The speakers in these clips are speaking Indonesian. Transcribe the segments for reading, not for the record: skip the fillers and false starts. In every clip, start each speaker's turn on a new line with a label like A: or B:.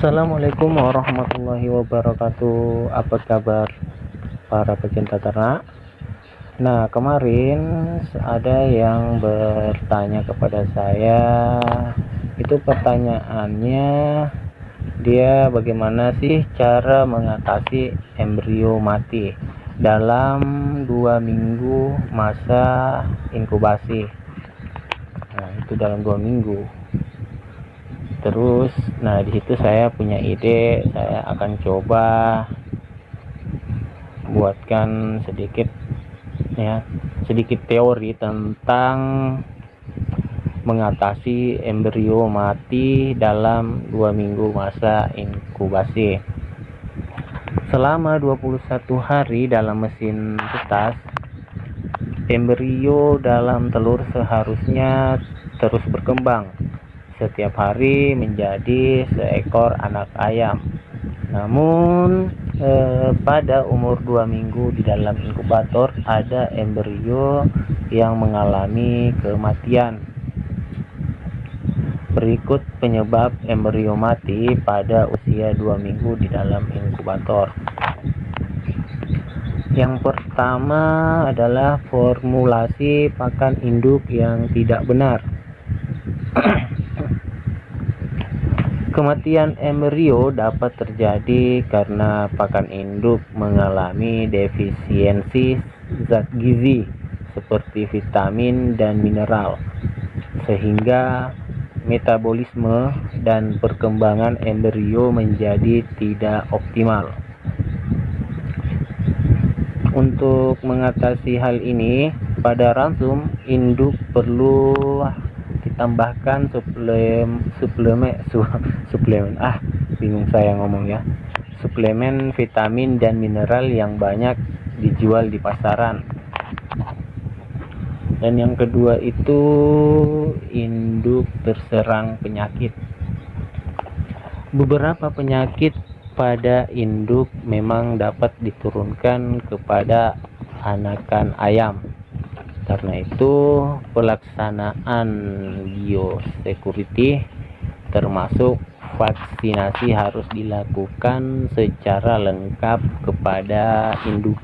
A: Assalamualaikum warahmatullahi wabarakatuh. Apa kabar para pecinta ternak? Nah, kemarin ada yang bertanya kepada saya. Itu pertanyaannya, dia bagaimana sih cara mengatasi embrio mati dalam 2 minggu masa inkubasi. Nah, itu dalam 2 minggu. Terus, di situ saya punya ide, saya akan coba buatkan sedikit teori tentang mengatasi embrio mati dalam 2 minggu masa inkubasi. Selama 21 hari dalam mesin tetas, embrio dalam telur seharusnya terus berkembang setiap hari menjadi seekor anak ayam. Namun pada umur 2 minggu di dalam inkubator ada embrio yang mengalami kematian. Berikut penyebab embrio mati pada usia 2 minggu di dalam inkubator. Yang pertama adalah formulasi pakan induk yang tidak benar. Kematian embrio dapat terjadi karena pakan induk mengalami defisiensi zat gizi seperti vitamin dan mineral, sehingga metabolisme dan perkembangan embrio menjadi tidak optimal. Untuk mengatasi hal ini, pada ransum induk perlu ditambahkan suplemen vitamin dan mineral yang banyak dijual di pasaran. Dan yang kedua itu induk terserang penyakit. Beberapa penyakit pada induk memang dapat diturunkan kepada anakan ayam. Karena itu, pelaksanaan biosecurity termasuk vaksinasi harus dilakukan secara lengkap kepada induk.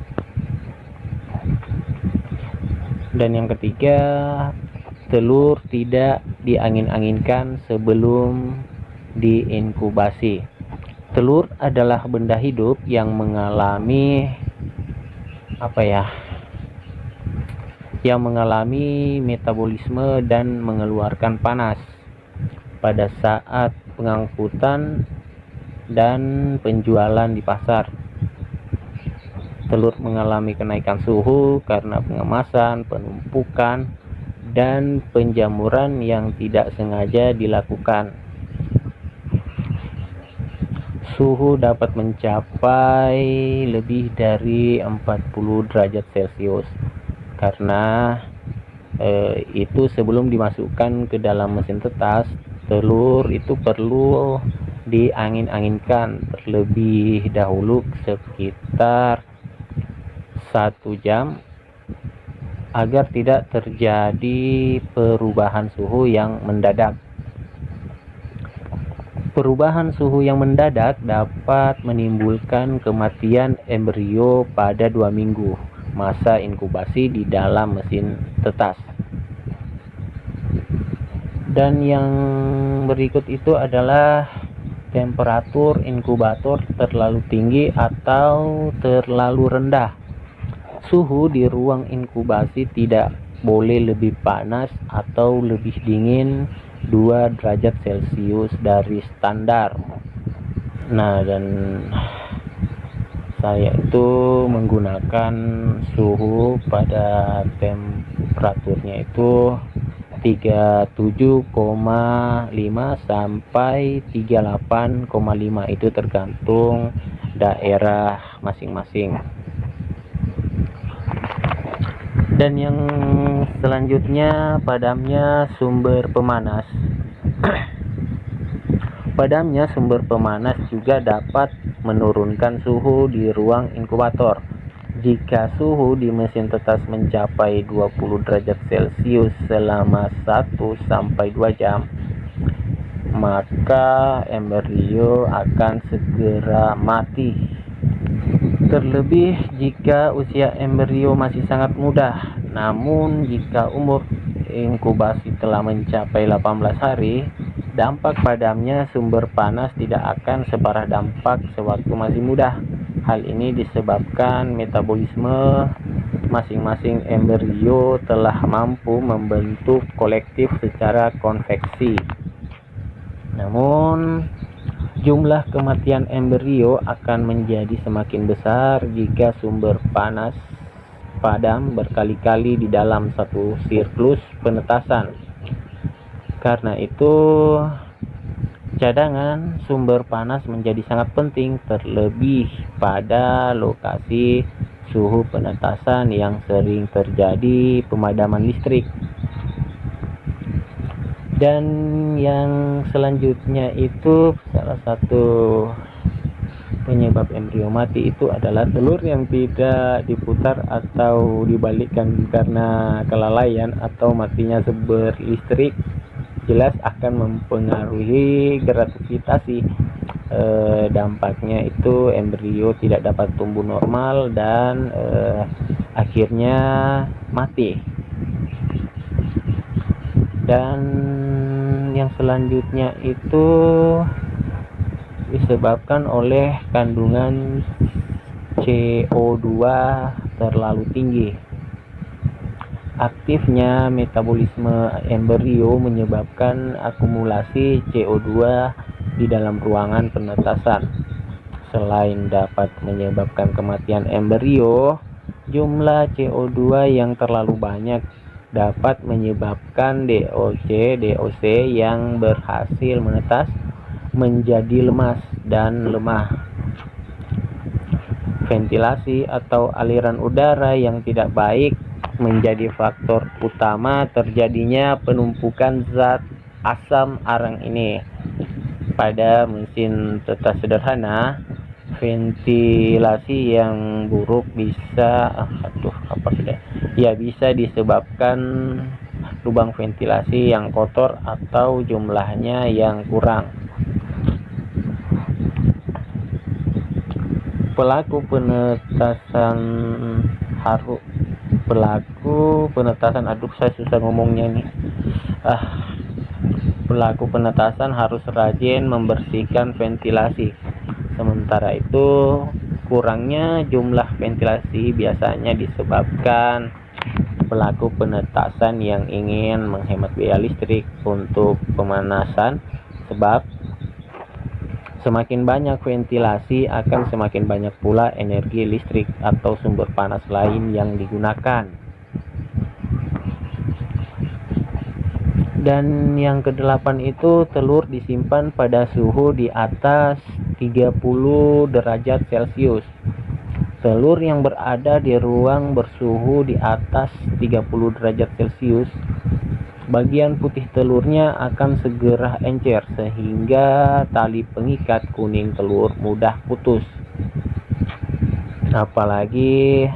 A: Dan yang ketiga, telur tidak diangin-anginkan sebelum diinkubasi. Telur adalah benda hidup yang mengalami metabolisme dan mengeluarkan panas pada saat pengangkutan dan penjualan di pasar. Telur mengalami kenaikan suhu karena pengemasan, penumpukan, dan penjamuran yang tidak sengaja dilakukan. Suhu dapat mencapai lebih dari 40 derajat Celcius karena itu sebelum dimasukkan ke dalam mesin tetas, telur itu perlu diangin-anginkan terlebih dahulu sekitar 1 jam agar tidak terjadi perubahan suhu yang mendadak. Perubahan suhu yang mendadak dapat menimbulkan kematian embrio pada 2 minggu masa inkubasi di dalam mesin tetas. Dan yang berikut itu adalah temperatur inkubator terlalu tinggi atau terlalu rendah. Suhu di ruang inkubasi tidak boleh lebih panas atau lebih dingin 2 derajat Celcius dari standar. Dan saya itu menggunakan suhu pada temperaturnya itu 37,5 sampai 38,5, itu tergantung daerah masing-masing. Dan yang selanjutnya, padamnya sumber pemanas. Padamnya sumber pemanas juga dapat menurunkan suhu di ruang inkubator. Jika suhu di mesin tetas mencapai 20 derajat Celcius selama 1 sampai 2 jam, maka embrio akan segera mati. Terlebih jika usia embrio masih sangat muda. Namun jika umur inkubasi telah mencapai 18 hari, dampak padamnya sumber panas tidak akan separah dampak sewaktu masih muda. Hal ini disebabkan metabolisme masing-masing embrio telah mampu membentuk kolektif secara konveksi. Namun jumlah kematian embrio akan menjadi semakin besar jika sumber panas padam berkali-kali di dalam satu siklus penetasan. Karena itu, cadangan sumber panas menjadi sangat penting, terlebih pada lokasi suhu penetasan yang sering terjadi pemadaman listrik. Dan yang selanjutnya itu, salah satu penyebab embrio mati itu adalah telur yang tidak diputar atau dibalikkan karena kelalaian atau matinya sumber listrik. Jelas akan mempengaruhi gravifikasi. Dampaknya itu embrio tidak dapat tumbuh normal dan akhirnya mati. Dan yang selanjutnya itu disebabkan oleh kandungan CO2 terlalu tinggi. Aktifnya metabolisme embrio menyebabkan akumulasi CO2 di dalam ruangan penetasan. Selain dapat menyebabkan kematian embrio, jumlah CO2 yang terlalu banyak dapat menyebabkan DOC yang berhasil menetas menjadi lemas dan lemah. Ventilasi atau aliran udara yang tidak baik menjadi faktor utama terjadinya penumpukan zat asam arang ini. Pada mesin tetas sederhana, ventilasi yang buruk bisa bisa disebabkan lubang ventilasi yang kotor atau jumlahnya yang kurang. Pelaku penetasan Pelaku penetasan harus rajin membersihkan ventilasi. Sementara itu, kurangnya jumlah ventilasi biasanya disebabkan pelaku penetasan yang ingin menghemat biaya listrik untuk pemanasan, sebab semakin banyak ventilasi akan semakin banyak pula energi listrik atau sumber panas lain yang digunakan. Dan yang ke-8 itu, telur disimpan pada suhu di atas 30 derajat Celcius. Telur yang berada di ruang bersuhu di atas 30 derajat Celcius, bagian putih telurnya akan segera encer sehingga tali pengikat kuning telur mudah putus. Apalagi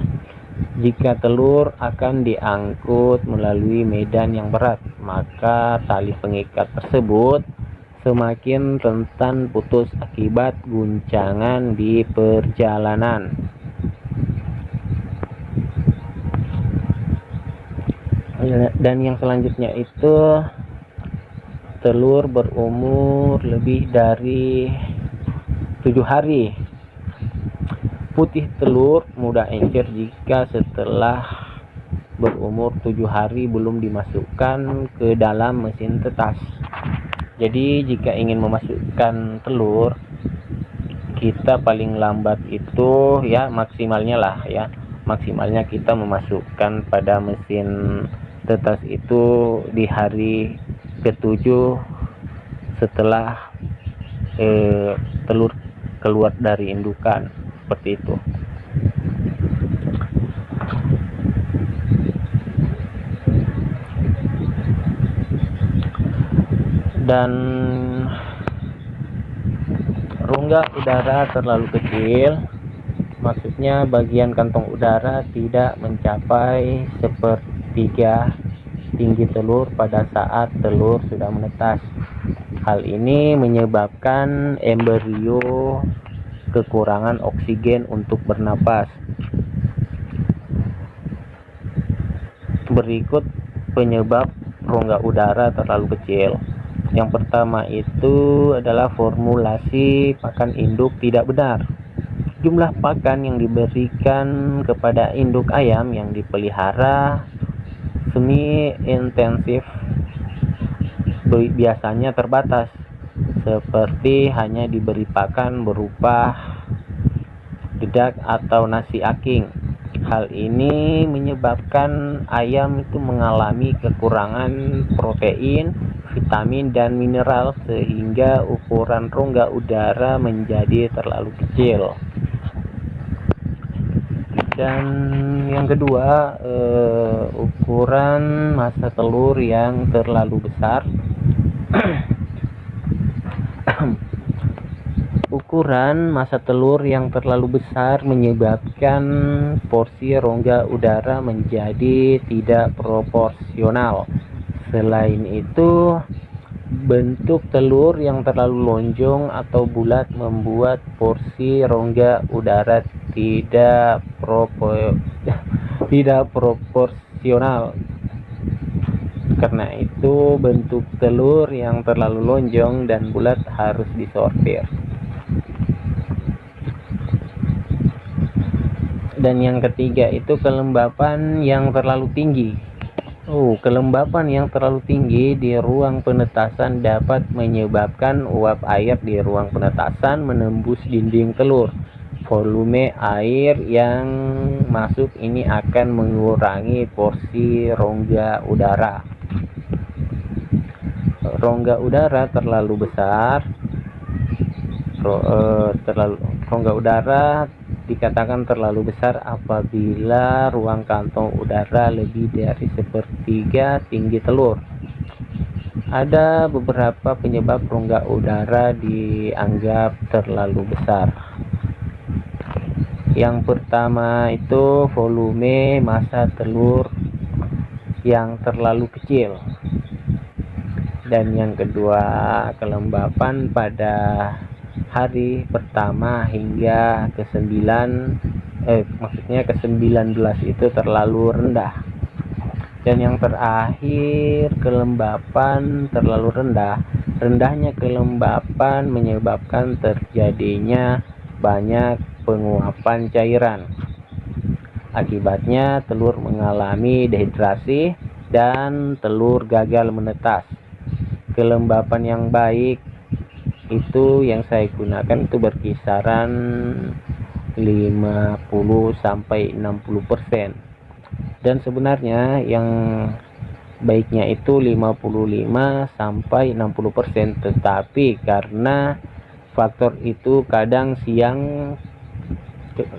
A: jika telur akan diangkut melalui medan yang berat, maka tali pengikat tersebut semakin rentan putus akibat guncangan di perjalanan. Dan yang selanjutnya itu, telur berumur lebih dari 7 hari. Putih telur mudah encer jika setelah berumur 7 hari belum dimasukkan ke dalam mesin tetas. Jadi jika ingin memasukkan telur, kita paling lambat itu maksimalnya kita memasukkan pada mesin tetas itu di hari ke-7 setelah telur keluar dari indukan, seperti itu. Dan rongga udara terlalu kecil, maksudnya bagian kantong udara tidak mencapai 1/3 tinggi telur pada saat telur sudah menetas. Hal ini menyebabkan embrio kekurangan oksigen untuk bernapas. Berikut penyebab rongga udara terlalu kecil. Yang pertama itu adalah formulasi pakan induk tidak benar. Jumlah pakan yang diberikan kepada induk ayam yang dipelihara semi intensif biasanya terbatas, seperti hanya diberi pakan berupa dedak atau nasi aking. Hal ini menyebabkan ayam itu mengalami kekurangan protein, vitamin, dan mineral sehingga ukuran rongga udara menjadi terlalu kecil. Dan yang kedua, ukuran masa telur yang terlalu besar. Ukuran masa telur yang terlalu besar menyebabkan porsi rongga udara menjadi tidak proporsional. Selain itu, bentuk telur yang terlalu lonjong atau bulat membuat porsi rongga udara tidak proporsional. Karena itu, bentuk telur yang terlalu lonjong dan bulat harus disortir. Dan yang ketiga itu kelembapan yang terlalu tinggi. Kelembapan yang terlalu tinggi di ruang penetasan dapat menyebabkan uap air di ruang penetasan menembus dinding telur. Volume air yang masuk ini akan mengurangi porsi rongga udara. Rongga udara terlalu besar. Rongga udara dikatakan terlalu besar apabila ruang kantong udara lebih dari sepertiga tinggi telur. Ada beberapa penyebab rongga udara dianggap terlalu besar. Yang pertama itu volume massa telur yang terlalu kecil. Dan yang kedua, kelembapan pada hari pertama hingga ke-19 itu terlalu rendah. Dan yang terakhir, kelembapan terlalu rendah. Rendahnya kelembapan menyebabkan terjadinya banyak penguapan cairan. Akibatnya telur mengalami dehidrasi dan telur gagal menetas. Kelembapan yang baik itu yang saya gunakan itu berkisaran 50 sampai 60%. Dan sebenarnya yang baiknya itu 55 sampai 60%, tetapi karena faktor itu kadang siang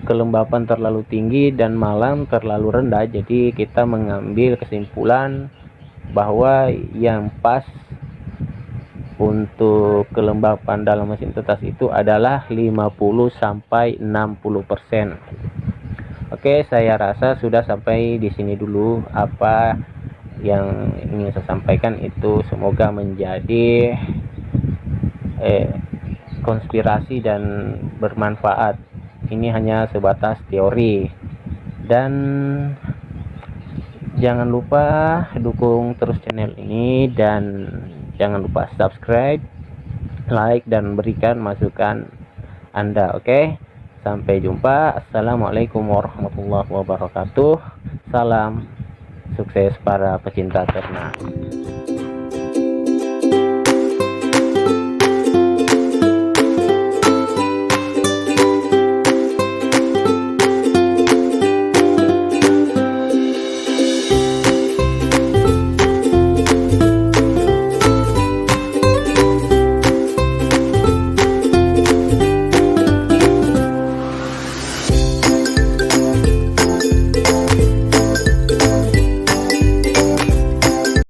A: kelembapan terlalu tinggi dan malam terlalu rendah, jadi kita mengambil kesimpulan bahwa yang pas untuk kelembapan dalam mesin tetas itu adalah 50 sampai 60%. Oke, saya rasa sudah sampai di sini dulu apa yang ingin saya sampaikan itu. Semoga menjadi konspirasi dan bermanfaat. Ini hanya sebatas teori. Dan jangan lupa dukung terus channel ini, dan jangan lupa subscribe, like, dan berikan masukan Anda. Oke, sampai jumpa. Assalamualaikum warahmatullahi wabarakatuh. Salam sukses para pecinta ternak.